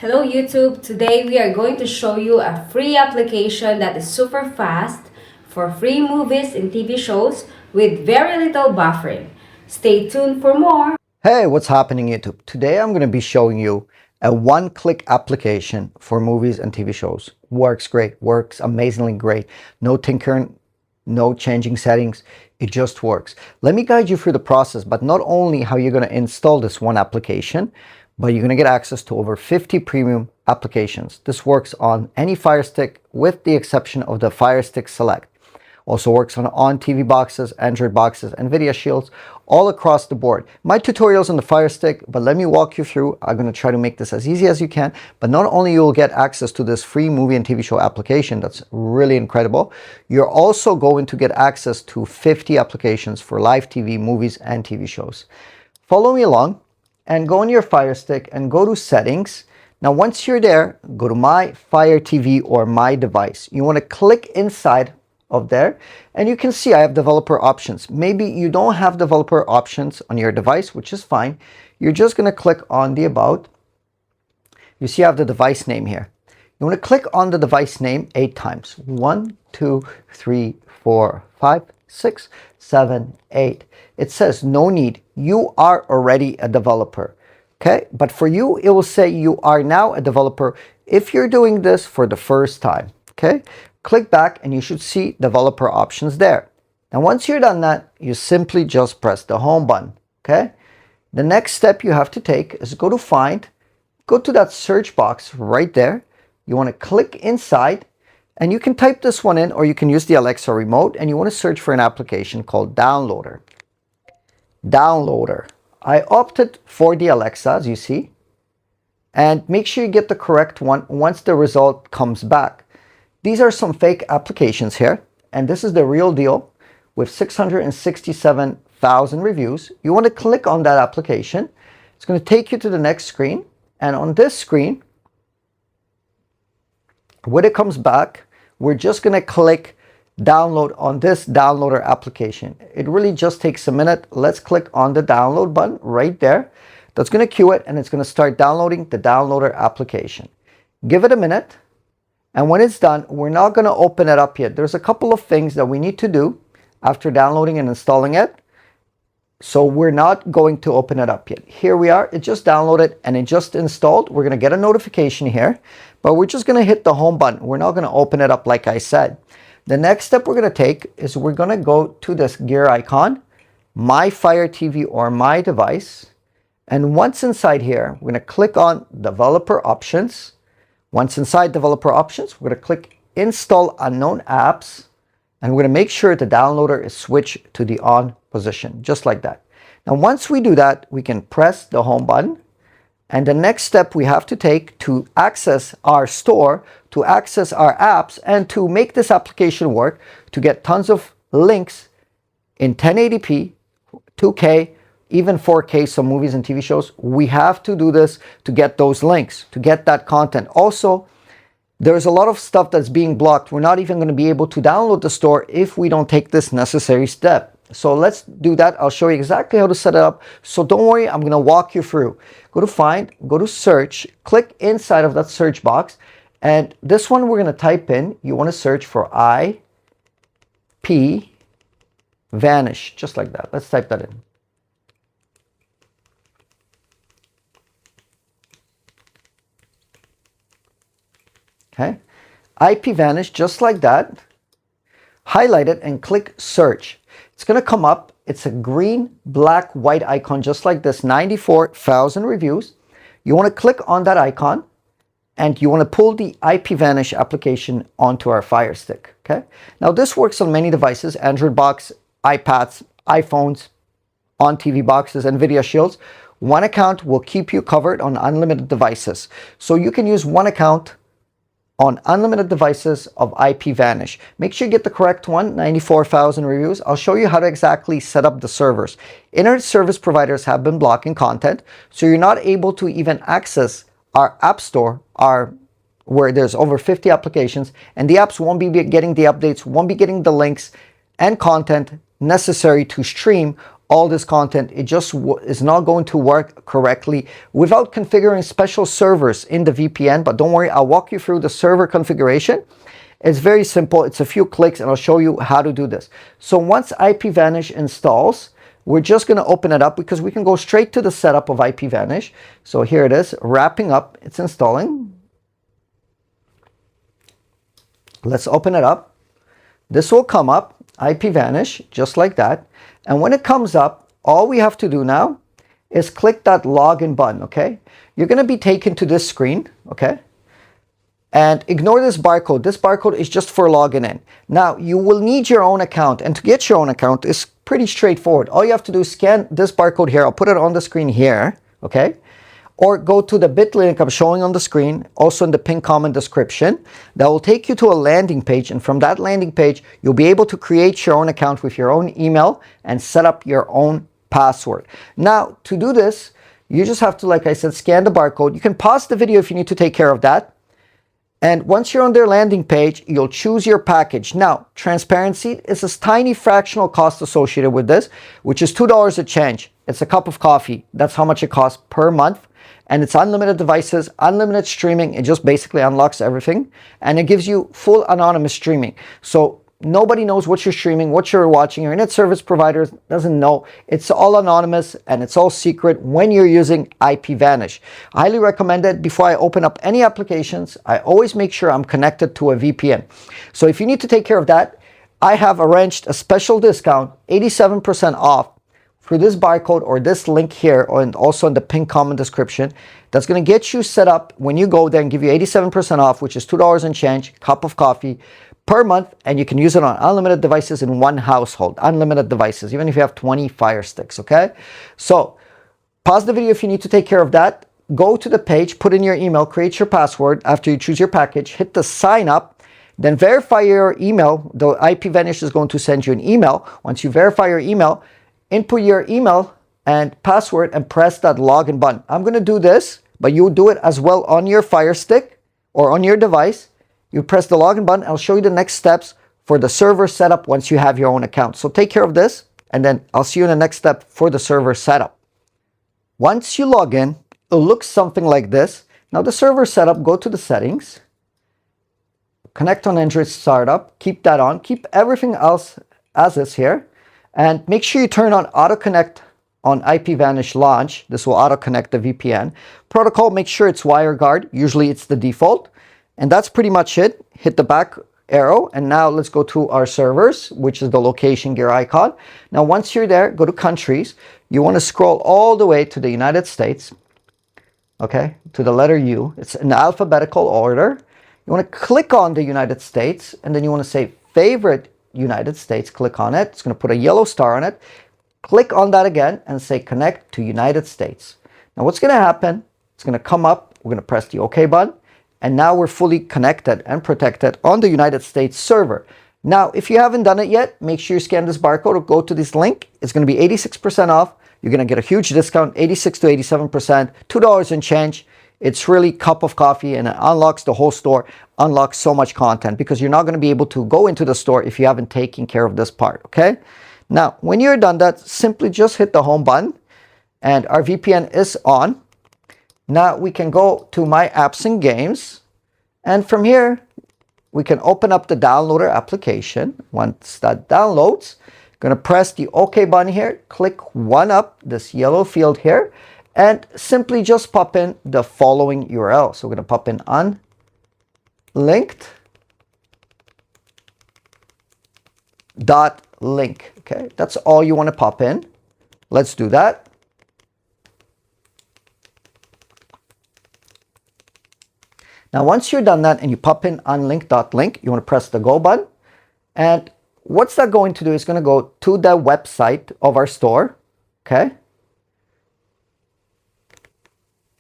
Hello YouTube, today we are going to show you a free application that is super fast for free movies and TV shows with very little buffering. Stay tuned for more. Hey, what's happening YouTube? Today I'm going to be showing you a one-click application for movies and TV shows. Works great, works amazingly great. No tinkering, no changing settings. It just works. Let me guide you through the process, but not only how you're going to install this one application, but you're going to get access to over 50 premium applications. This works on any Fire Stick with the exception of the Firestick Select. Also works on TV boxes, Android boxes, and video shields all across the board. My tutorials on the Fire Stick, but let me walk you through. I'm going to try to make this as easy as you can. But not only you'll get access to this free movie and TV show application that's really incredible, you're also going to get access to 50 applications for live TV, movies, and TV shows. Follow me along and go on your Fire Stick and go to Settings. Now, once you're there, go to My Fire TV or My Device. You want to click inside of there and you can see I have developer options. Maybe you don't have developer options on your device, which is fine. You're just going to click on the About. You see I have the device name here. You want to click on the device name 8 times. 1, 2, 3, 4, 5, 6, 7, 8. It says no need. You are already a developer. Okay, but for you, it will say you are now a developer if you're doing this for the first time. Okay, click back and you should see developer options there. Now, once you're done that, you simply just press the home button. Okay, the next step you have to take is go to Find, go to that search box right there. You want to click inside and you can type this one in or you can use the Alexa remote and you want to search for an application called Downloader. Downloader. I opted for the Alexa, as you see, and make sure you get the correct one once the result comes back. These are some fake applications here, and this is the real deal with 667,000 reviews. You want to click on that application. It's going to take you to the next screen, and on this screen, when it comes back, we're just going to click download on this downloader application. It really just takes a minute. Let's click on the download button right there. That's going to queue it and it's going to start downloading the downloader application. Give it a minute, and when it's done, we're not going to open it up yet. There's a couple of things that we need to do after downloading and installing it, so we're not going to open it up yet. Here we are. It just downloaded and it just installed. We're going to get a notification here, but we're just going to hit the home button. We're not going to open it up like I said. The next step we're going to take is we're going to go to this gear icon, My Fire TV or My Device. And once inside here, we're going to click on Developer Options. Once inside Developer Options, we're going to click Install Unknown Apps. And we're going to make sure the downloader is switched to the on position, just like that. Now, once we do that, we can press the home button. And the next step we have to take to access our store, to access our apps, and to make this application work, to get tons of links in 1080p, 2K, even 4K, some movies and TV shows, we have to do this to get those links, to get that content. Also, there's a lot of stuff that's being blocked. We're not even going to be able to download the store if we don't take this necessary step. So let's do that. I'll show you exactly how to set it up. So don't worry, I'm going to walk you through. Go to Find, go to Search, click inside of that search box. And this one we're going to type in, you want to search for IP Vanish, just like that. Let's type that in. Okay, IP Vanish, just like that. Highlight it and click Search. It's going to come up. It's a green, black, white icon, just like this, 94,000 reviews. You want to click on that icon and you want to pull the IP Vanish application onto our Fire Stick. Okay. Now this works on many devices, Android box, iPads, iPhones, on TV boxes, and video shields. One account will keep you covered on unlimited devices. So you can use one account on unlimited devices of IP Vanish. Make sure you get the correct one, 94,000 reviews. I'll show you how to exactly set up the servers. Internet service providers have been blocking content, so you're not able to even access our app store, where there's over 50 applications, and the apps won't be getting the updates, won't be getting the links and content necessary to stream all this content. It just is not going to work correctly without configuring special servers in the VPN. But don't worry, I'll walk you through the server configuration. It's very simple. It's a few clicks and I'll show you how to do this. So once IPVanish installs, we're just going to open it up because we can go straight to the setup of IPVanish. So here it is, wrapping up. It's installing. Let's open it up. This will come up, IPVanish, just like that. And when it comes up, all we have to do now is click that login button, okay? You're going to be taken to this screen, okay? And ignore this barcode. This barcode is just for logging in. Now, you will need your own account. And to get your own account is pretty straightforward. All you have to do is scan this barcode here. I'll put it on the screen here, okay? Or go to the bit.ly link I'm showing on the screen, also in the pinned comment description. That will take you to a landing page. And from that landing page, you'll be able to create your own account with your own email and set up your own password. Now, to do this, you just have to, like I said, scan the barcode. You can pause the video if you need to take care of that. And once you're on their landing page, you'll choose your package. Now, transparency is this tiny fractional cost associated with this, which is $2 a change. It's a cup of coffee. That's how much it costs per month. And it's unlimited devices, unlimited streaming. It just basically unlocks everything. And it gives you full anonymous streaming. So nobody knows what you're streaming, what you're watching. Your internet service provider doesn't know. It's all anonymous and it's all secret when you're using IPVanish. I highly recommend it. Before I open up any applications, I always make sure I'm connected to a VPN. So if you need to take care of that, I have arranged a special discount, 87% off, through this barcode or this link here, and also in the pinned comment description. That's going to get you set up when you go there and give you 87% off, which is $2 and change, cup of coffee per month, and you can use it on unlimited devices in one household. Unlimited devices, even if you have 20 Fire Sticks, okay? So pause the video if you need to take care of that. Go to the page, put in your email, create your password. After you choose your package, hit the sign up, then verify your email. The IPVanish is going to send you an email. Once you verify your email, input your email and password and press that login button. I'm going to do this, but you do it as well on your Fire Stick or on your device. You press the login button. I'll show you the next steps for the server setup once you have your own account. So take care of this, and then I'll see you in the next step for the server setup. Once you log in, it'll look something like this. Now the server setup, go to the settings, connect on Android startup, keep that on, keep everything else as is here, and make sure you turn on auto connect on IPVanish launch. This will auto connect the VPN. Protocol, make sure it's WireGuard. Usually it's the default. And that's pretty much it. Hit the back arrow. And now let's go to our servers, which is the location gear icon. Now, once you're there, go to countries. You want to scroll all the way to the United States. Okay, to the letter U. It's in alphabetical order. You want to click on the United States, and then you want to say favorite United States. Click on it. It's going to put a yellow star on it. Click on that again and say connect to United States. Now, what's going to happen? It's going to come up. We're going to press the OK button. And now we're fully connected and protected on the United States server. Now, if you haven't done it yet, make sure you scan this barcode or go to this link. It's going to be 86% off. You're going to get a huge discount, 86 to 87%, $2 and change. It's really a cup of coffee, and it unlocks the whole store, unlocks so much content, because you're not going to be able to go into the store if you haven't taken care of this part, okay? Now, when you're done that, simply just hit the home button, and our VPN is on. Now we can go to My Apps and Games, and from here we can open up the downloader application. Once that downloads, going to press the OK button here, click one up, this yellow field here, and simply just pop in the following URL. So we're going to pop in unlinked.link. Okay, that's all you want to pop in. Let's do that. Now, once you're done that and you pop in unlinked.link, you want to press the go button. And what's that going to do? It's going to go to the website of our store. Okay.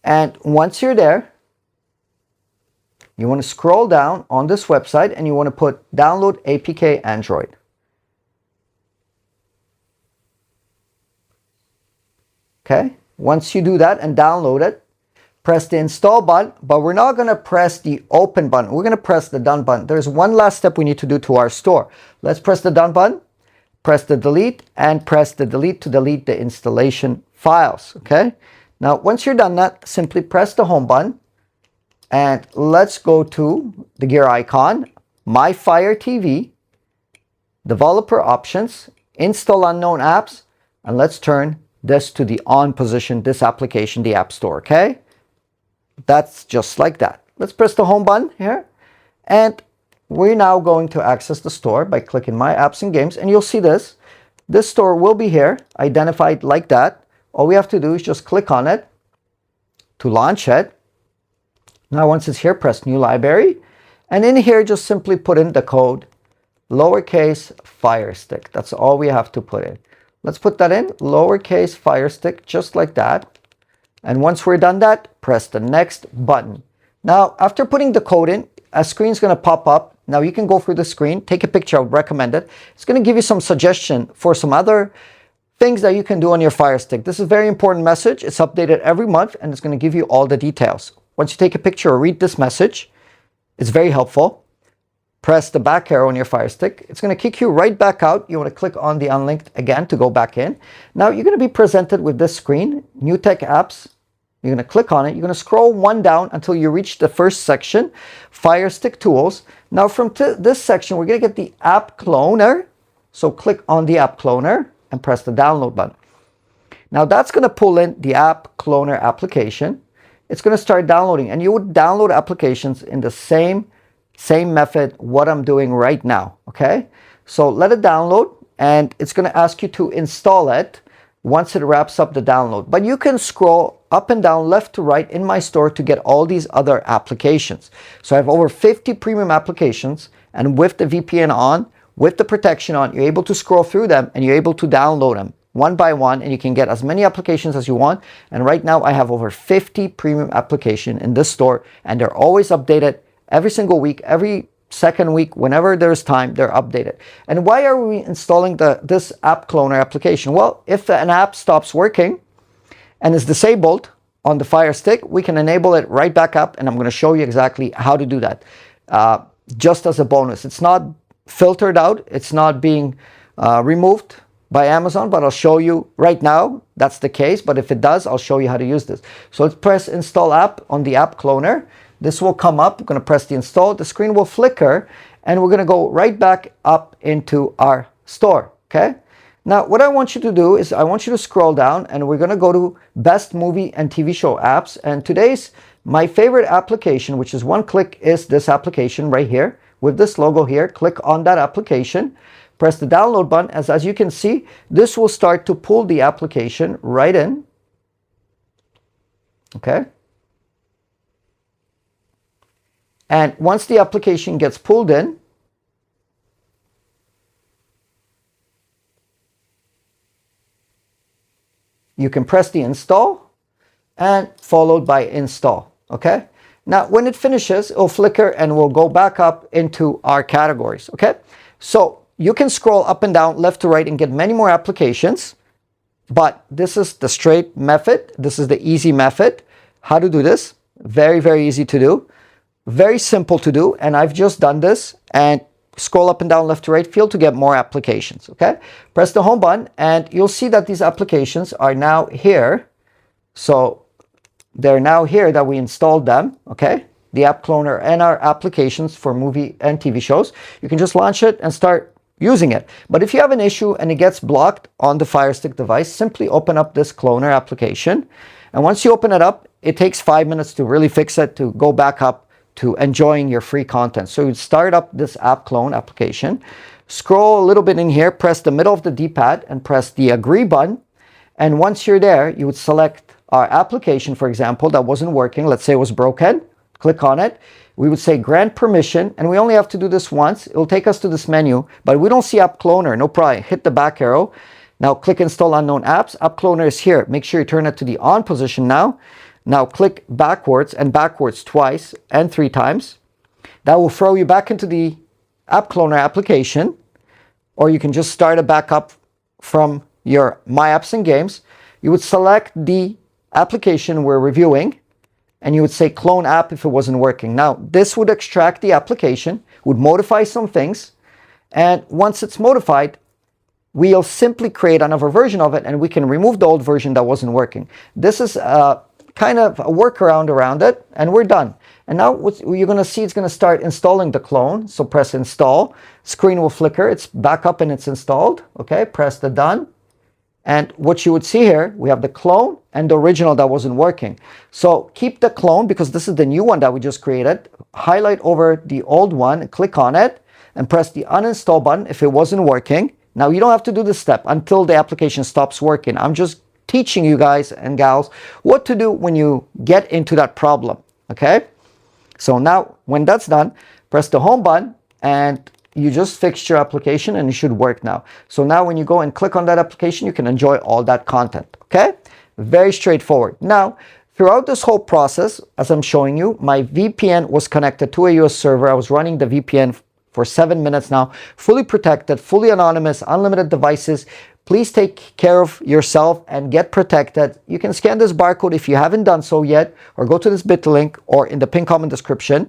And once you're there, you want to scroll down on this website and you want to put download APK Android. Okay. Once you do that and download it, press the install button, but we're not going to press the open button. We're going to press the done button. There's one last step we need to do to our store. Let's press the done button, press the delete, and press the delete to delete the installation files. Okay. Now, once you're done that, simply press the home button, and let's go to the gear icon, My Fire TV, Developer Options, Install Unknown Apps, and let's turn this to the on position, this application, the App Store. Okay. That's just like that. Let's press the home button here, and we're now going to access the store by clicking My Apps and Games, and you'll see this. This store will be here, identified like that. All we have to do is just click on it to launch it. Now, once it's here, press New Library, and in here, just simply put in the code lowercase Firestick. That's all we have to put in. Let's put that in, lowercase Firestick, just like that. And once we're done that, press the next button. Now, after putting the code in, a screen's going to pop up. Now, you can go through the screen, take a picture. I would recommend it. It's going to give you some suggestion for some other things that you can do on your Fire Stick. This is a very important message. It's updated every month, and it's going to give you all the details. Once you take a picture or read this message, it's very helpful. Press the back arrow on your Fire Stick. It's going to kick you right back out. You want to click on the unlinked again to go back in. Now, you're going to be presented with this screen, New Tech Apps. You're going to click on it. You're going to scroll one down until you reach the first section, Firestick Tools. Now, from this section, we're going to get the App Cloner. So click on the App Cloner and press the download button. Now, that's going to pull in the App Cloner application. It's going to start downloading, and you would download applications in the same method what I'm doing right now. Okay, so let it download, and it's going to ask you to install it once it wraps up the download. But you can scroll up and down, left to right in my store to get all these other applications. So I have over 50 premium applications, and with the VPN on, with the protection on, you're able to scroll through them and you're able to download them one by one, and you can get as many applications as you want. And right now I have over 50 premium applications in this store, and they're always updated every single week, every second week, whenever there's time, they're updated. And why are we installing this App Cloner application? Well, if an app stops working and is disabled on the Fire Stick, we can enable it right back up, and I'm going to show you exactly how to do that. Just as a bonus, it's not filtered out, it's not being removed by Amazon, but I'll show you right now that's the case. But if it does, I'll show you how to use this. So let's press Install App on the App Cloner. This will come up. We're going to press the install. The screen will flicker, and we're going to go right back up into our store. Okay. Now, what I want you to do is I want you to scroll down, and we're going to go to Best Movie and TV Show Apps. And today's my favorite application, which is one click, is this application right here with this logo here. Click on that application. Press the download button. As you can see, this will start to pull the application right in. Okay. And once the application gets pulled in, you can press the install and followed by install. Okay. Now, when it finishes, it'll flicker and we'll go back up into our categories. Okay. So you can scroll up and down, left to right, and get many more applications. But this is the straight method. This is the easy method. How to do this? Very, very easy to do. Very simple to do. And I've just done this, and scroll up and down, left to right field to get more applications. Okay. Press the home button, and you'll see that these applications are now here. So they're now here that we installed them. Okay. The App Cloner and our applications for movie and TV shows. You can just launch it and start using it. But if you have an issue and it gets blocked on the Fire Stick device, simply open up this Cloner application. And once you open it up, it takes 5 minutes to really fix it, to go back up to enjoying your free content. So you start up this App Clone application, scroll a little bit in here, press the middle of the D-pad and press the agree button. And once you're there, you would select our application, for example, that wasn't working. Let's say it was broken. Click on it. We would say grant permission, and we only have to do this once. It will take us to this menu, but we don't see App Cloner. No problem. Hit the back arrow. Now click Install Unknown Apps. App Cloner is here. Make sure you turn it to the on position now. Now click backwards and backwards twice and 3 times. That will throw you back into the App Cloner application, or you can just start it back up from your My Apps and Games. You would select the application we're reviewing, and you would say clone app if it wasn't working. Now, this would extract the application, would modify some things, and once it's modified, we'll simply create another version of it and we can remove the old version that wasn't working. This is kind of a workaround around it, and we're done. And now what you're going to see, it's going to start installing the clone. So press install, screen will flicker, it's back up and it's installed. Okay, press the done. And what you would see here, we have the clone and the original that wasn't working. So keep the clone because this is the new one that we just created. Highlight over the old one, click on it, and press the uninstall button if it wasn't working. Now you don't have to do this step until the application stops working. I'm just teaching you guys and gals what to do when you get into that problem. Okay, so now when that's done, press the home button and you just fixed your application and it should work now. So now when you go and click on that application, you can enjoy all that content. Okay, very straightforward. Now throughout this whole process, as I'm showing you, my VPN was connected to a US server. I was running the VPN for 7 minutes now, fully protected, fully anonymous, unlimited devices. Please take care of yourself and get protected. You can scan this barcode if you haven't done so yet, or go to this bit link or in the pinned comment description.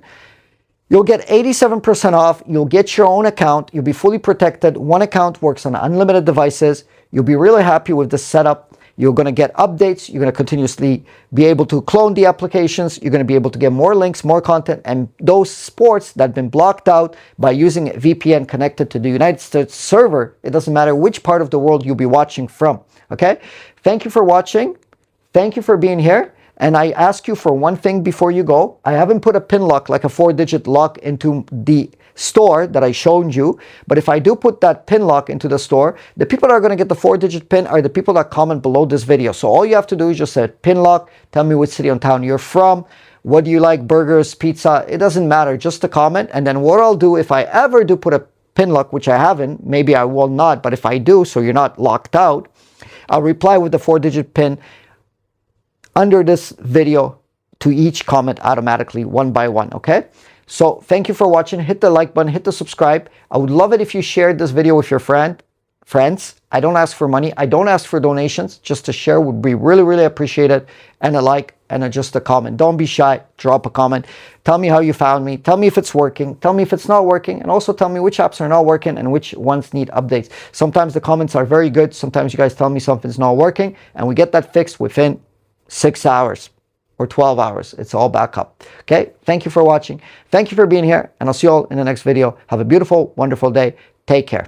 You'll get 87% off. You'll get your own account. You'll be fully protected. One account works on unlimited devices. You'll be really happy with this setup. You're going to get updates. You're going to continuously be able to clone the applications. You're going to be able to get more links, more content, and those sports that have been blocked out by using a VPN connected to the United States server. It doesn't matter which part of the world you'll be watching from. Okay? Thank you for watching. Thank you for being here. And I ask you for one thing before you go. I haven't put a pin lock, like a 4-digit lock, into the store that I showed you. But if I do put that pin lock into the store, the people that are going to get the 4-digit pin are the people that comment below this video. So all you have to do is just say pin lock, tell me which city and town you're from, what do you like, burgers, pizza, it doesn't matter, just a comment. And then what I'll do, if I ever do put a pin lock, which I haven't, maybe I will not, but if I do, so you're not locked out, I'll reply with the 4-digit pin under this video to each comment automatically, one by one. Okay, so thank you for watching. Hit the like button, hit the subscribe. I would love it if you shared this video with your friends. I don't ask for money, I don't ask for donations. Just to share would be really appreciated. And a like and just a comment. Don't be shy, drop a comment. Tell me how you found me, tell me if it's working, tell me if it's not working, and also tell me which apps are not working and which ones need updates. Sometimes the comments are very good, sometimes you guys tell me something's not working, and we get that fixed within 6 hours or 12 hours. It's all back up. Okay, thank you for watching, thank you for being here, and I'll see you all in the next video. Have a beautiful, wonderful day. Take care.